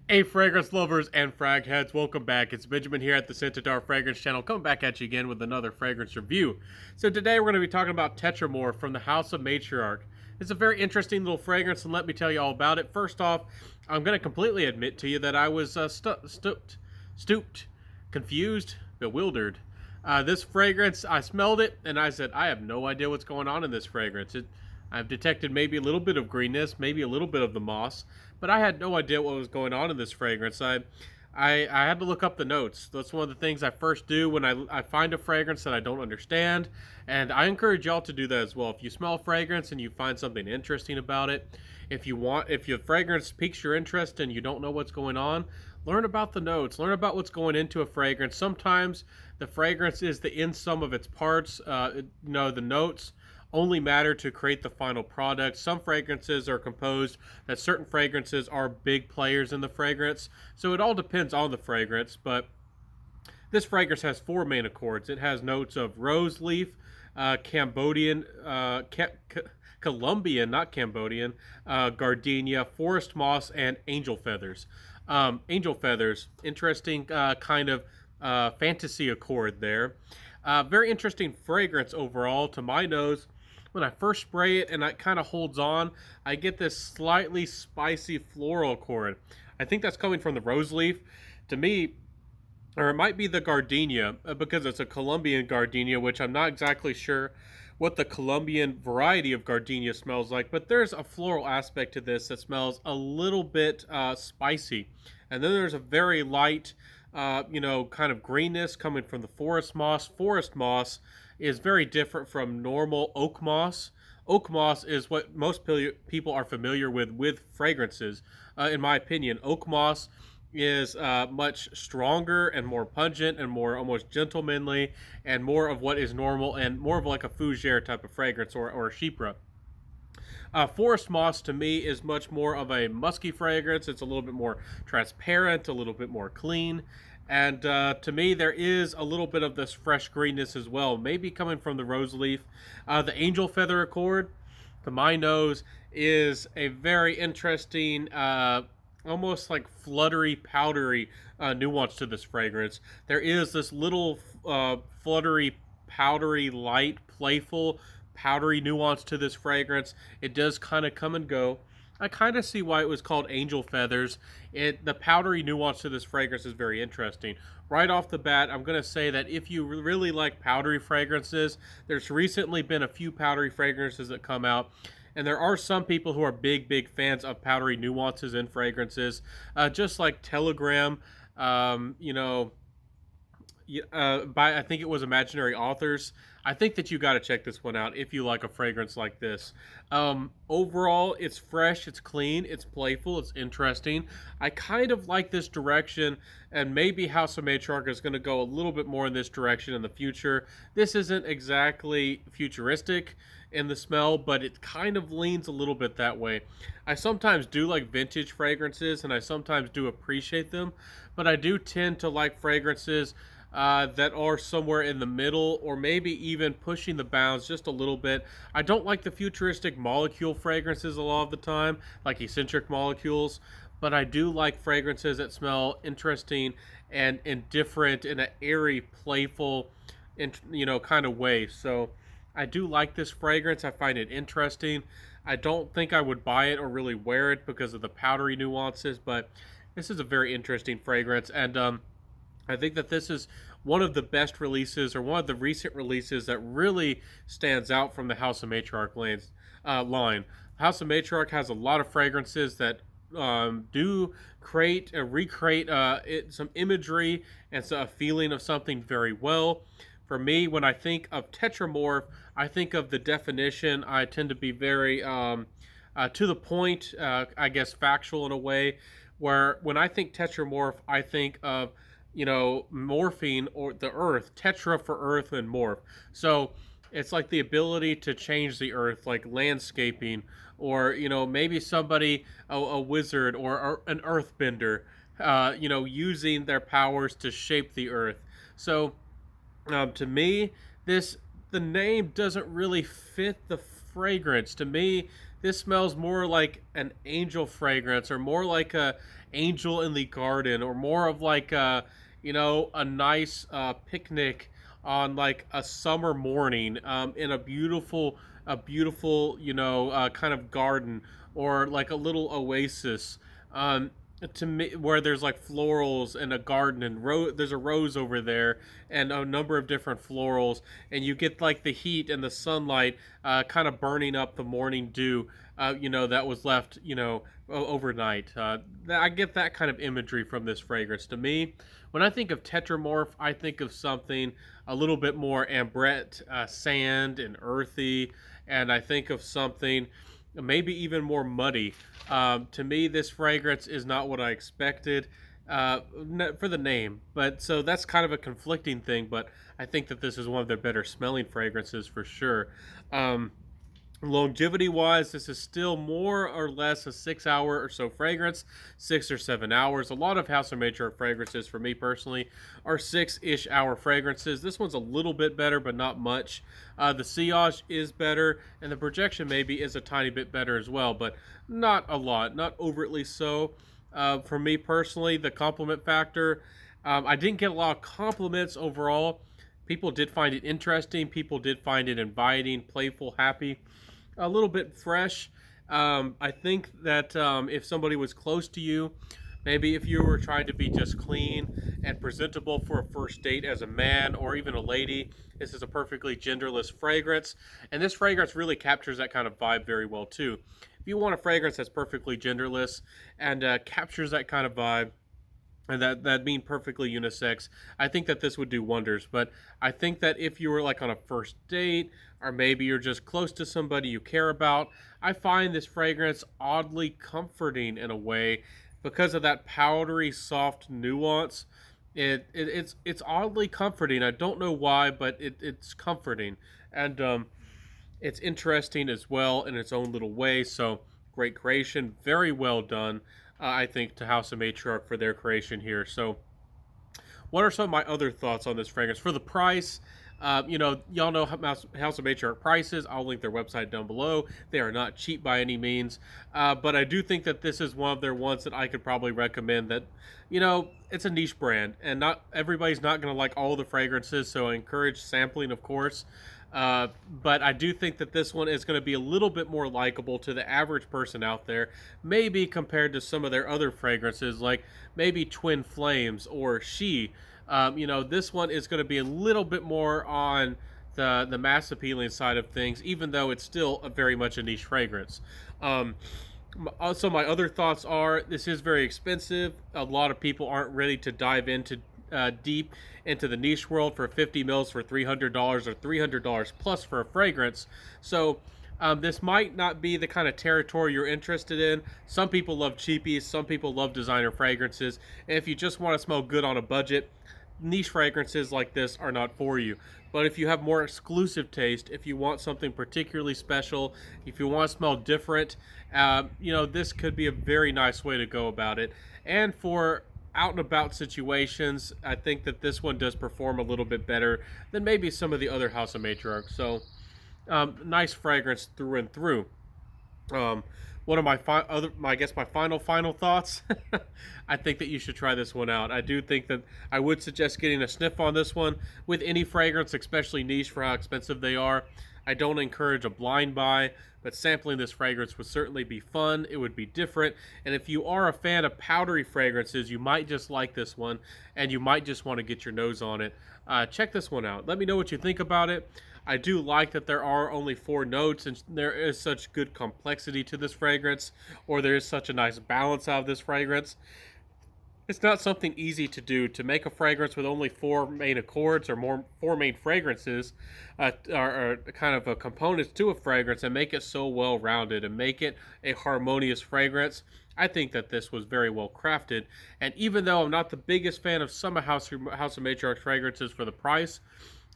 Hey, fragrance lovers and frag heads, welcome back. It's Benjamin here at the Scented Our Fragrance channel, coming back at you again with another fragrance review. So today we're going to be talking about Tetramorph from the House of Matriarch. It's a very interesting little fragrance, and let me tell you all about it. First off, I'm going to completely admit to you that I was stooped, confused, bewildered. This fragrance, I smelled it, and I said, I have no idea what's going on in this fragrance. I've detected maybe a little bit of greenness, maybe a little bit of the moss, but I had no idea what was going on in this fragrance. I had to look up the notes. That's one of the things I first do when I find a fragrance that I don't understand, and I encourage y'all to do that as well. If you smell a fragrance and you find something interesting about it, if your fragrance piques your interest and you don't know what's going on, learn about the notes, learn about what's going into a fragrance. Sometimes the fragrance is the in sum of its parts. The notes only matter to create the final product. Some fragrances are composed that certain fragrances are big players in the fragrance. So it all depends on the fragrance, but this fragrance has four main accords. It has notes of rose leaf, Cambodian, Colombian, not Cambodian, gardenia, forest moss, and angel feathers. Angel feathers, interesting kind of fantasy accord there. Very interesting fragrance overall to my nose. When I first spray it and it kind of holds on, I get this slightly spicy floral accord. I think that's coming from the rose leaf. To me, or it might be the gardenia, because it's a Colombian gardenia, which I'm not exactly sure what the Colombian variety of gardenia smells like, but there's a floral aspect to this that smells a little bit spicy. And then there's a very light, kind of greenness coming from the forest moss. Forest moss is very different from normal oak moss. Oak moss is what most people are familiar with fragrances. In my opinion, oak moss is much stronger and more pungent and more almost gentlemanly and more of what is normal and more of like a fougere type of fragrance or a chypre. Forest moss to me is much more of a musky fragrance. It's a little bit more transparent, a little bit more clean. And to me, there is a little bit of this fresh greenness as well, maybe coming from the rose leaf. The angel feather accord, to my nose, is a very interesting, almost like fluttery, powdery nuance to this fragrance. There is this little fluttery, powdery, light, playful, powdery nuance to this fragrance. It does kind of come and go. I kind of see why it was called angel feathers. The powdery nuance to this fragrance is very interesting. Right off the bat, I'm going to say that if you really like powdery fragrances, there's recently been a few powdery fragrances that come out. And there are some people who are big fans of powdery nuances in fragrances. Just like Telegram, by I think it was Imaginary Authors. I think that you got to check this one out if you like a fragrance like this. Overall, it's fresh, it's clean, it's playful, it's interesting. I kind of like this direction, and maybe House of Matriarch is going to go a little bit more in this direction in the future. This isn't exactly futuristic in the smell, but it kind of leans a little bit that way. I sometimes do like vintage fragrances, and I sometimes do appreciate them, but I do tend to like fragrances that are somewhere in the middle or maybe even pushing the bounds just a little bit. I don't like the futuristic molecule fragrances a lot of the time, like eccentric molecules, but I do like fragrances that smell interesting and different in an airy, playful, kind of way. So I do like this fragrance. I find it interesting. I don't think I would buy it or really wear it because of the powdery nuances, but this is a very interesting fragrance, and I think that this is one of the best releases or one of the recent releases that really stands out from the House of Matriarch line. House of Matriarch has a lot of fragrances that do recreate some imagery and a feeling of something very well. For me, when I think of Tetramorph, I think of the definition. I tend to be very to the point, I guess factual in a way, where when I think Tetramorph, I think of morphine or the earth, tetra for earth and morph. So it's like the ability to change the earth, like landscaping, or maybe somebody, a wizard or an earthbender, using their powers to shape the earth. So to me, the name doesn't really fit the fragrance. To me, this smells more like an angel fragrance, or more like a angel in the garden, or more of like a, a nice picnic on like a summer morning, in a beautiful, kind of garden, or like a little oasis. Um, to me, where there's like florals and a garden, and there's a rose over there, and a number of different florals, and you get like the heat and the sunlight, kind of burning up the morning dew, that was left, overnight. I get that kind of imagery from this fragrance. To me, when I think of Tetramorph, I think of something a little bit more ambrette, sand and earthy, and I think of something maybe even more muddy. To me, this fragrance is not what I expected, for the name, but so that's kind of a conflicting thing. But I think that this is one of their better smelling fragrances for sure. Um, Longevity wise, this is still more or less a 6 hour or so fragrance, 6 or 7 hours. A lot of House of Matriarch fragrances, for me personally, are 6-ish hour fragrances. This one's a little bit better, but not much. The sillage is better, and the projection maybe is a tiny bit better as well, but not a lot, not overtly so. For me personally, the compliment factor, I didn't get a lot of compliments overall. People did find it interesting. People did find it inviting, playful, happy, a little bit fresh. I think that if somebody was close to you, maybe if you were trying to be just clean and presentable for a first date as a man or even a lady, this is a perfectly genderless fragrance. And this fragrance really captures that kind of vibe very well, too. If you want a fragrance that's perfectly genderless and captures that kind of vibe, and that being perfectly unisex, I think that this would do wonders. But I think that if you were like on a first date, or maybe you're just close to somebody you care about, I find this fragrance oddly comforting in a way, because of that powdery soft nuance. It's oddly comforting. I don't know why, but it's comforting. And it's interesting as well in its own little way. So great creation, very well done, I think, to House of Matriarch for their creation here. So, what are some of my other thoughts on this fragrance? For the price, y'all know House of Matriarch prices. I'll link their website down below. They are not cheap by any means, but I do think that this is one of their ones that I could probably recommend. That, it's a niche brand, and not everybody's not going to like all the fragrances. So I encourage sampling, of course. But I do think that this one is going to be a little bit more likable to the average person out there, maybe compared to some of their other fragrances, like maybe Twin Flames or She. This one is going to be a little bit more on the mass appealing side of things, even though it's still very much a niche fragrance. Also, my other thoughts are, this is very expensive. A lot of people aren't ready to dive into deep into the niche world for 50 mils for $300, or $300 plus for a fragrance. So this might not be the kind of territory you're interested in. Some people love cheapies, some people love designer fragrances, and if you just want to smell good on a budget, niche fragrances like this are not for you. But if you have more exclusive taste, if you want something particularly special, if you want to smell different, this could be a very nice way to go about it. And for out and about situations, I think that this one does perform a little bit better than maybe some of the other House of Matriarch. So, nice fragrance through and through. One of my my final thoughts. I think that you should try this one out. I do think that I would suggest getting a sniff on this one with any fragrance, especially niche, for how expensive they are. I don't encourage a blind buy, but sampling this fragrance would certainly be fun. It would be different. And if you are a fan of powdery fragrances, you might just like this one, and you might just want to get your nose on it. Check this one out. Let me know what you think about it. I do like that there are only 4 notes, and there is such good complexity to this fragrance, or there is such a nice balance out of this fragrance. It's not something easy to do, to make a fragrance with only 4 main accords, or more 4 main fragrances, or kind of a components to a fragrance, and make it so well rounded and make it a harmonious fragrance. I think that this was very well crafted, and even though I'm not the biggest fan of some House of Matriarch fragrances for the price,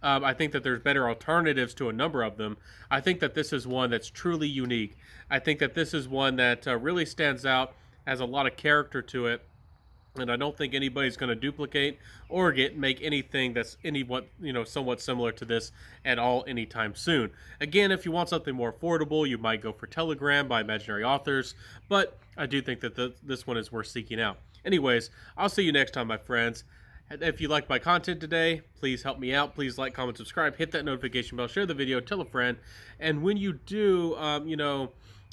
I think that there's better alternatives to a number of them. I think that this is one that's truly unique. I think that this is one that really stands out, has a lot of character to it, and I don't think anybody's going to duplicate or make anything that's somewhat similar to this at all anytime soon. Again, if you want something more affordable, you might go for Telegram by Imaginary Authors, but I do think that this one is worth seeking out. Anyways, I'll see you next time, my friends. If you like my content today, please help me out. Please like, comment, subscribe, hit that notification bell, share the video, tell a friend, and when you do,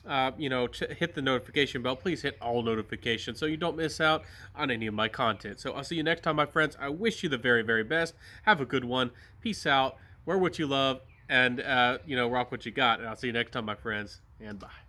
hit the notification bell. Please hit all notifications so you don't miss out on any of my content. So I'll see you next time, my friends. I wish you the very, very best. Have a good one. Peace out. Wear what you love, and rock what you got. And I'll see you next time, my friends. And bye.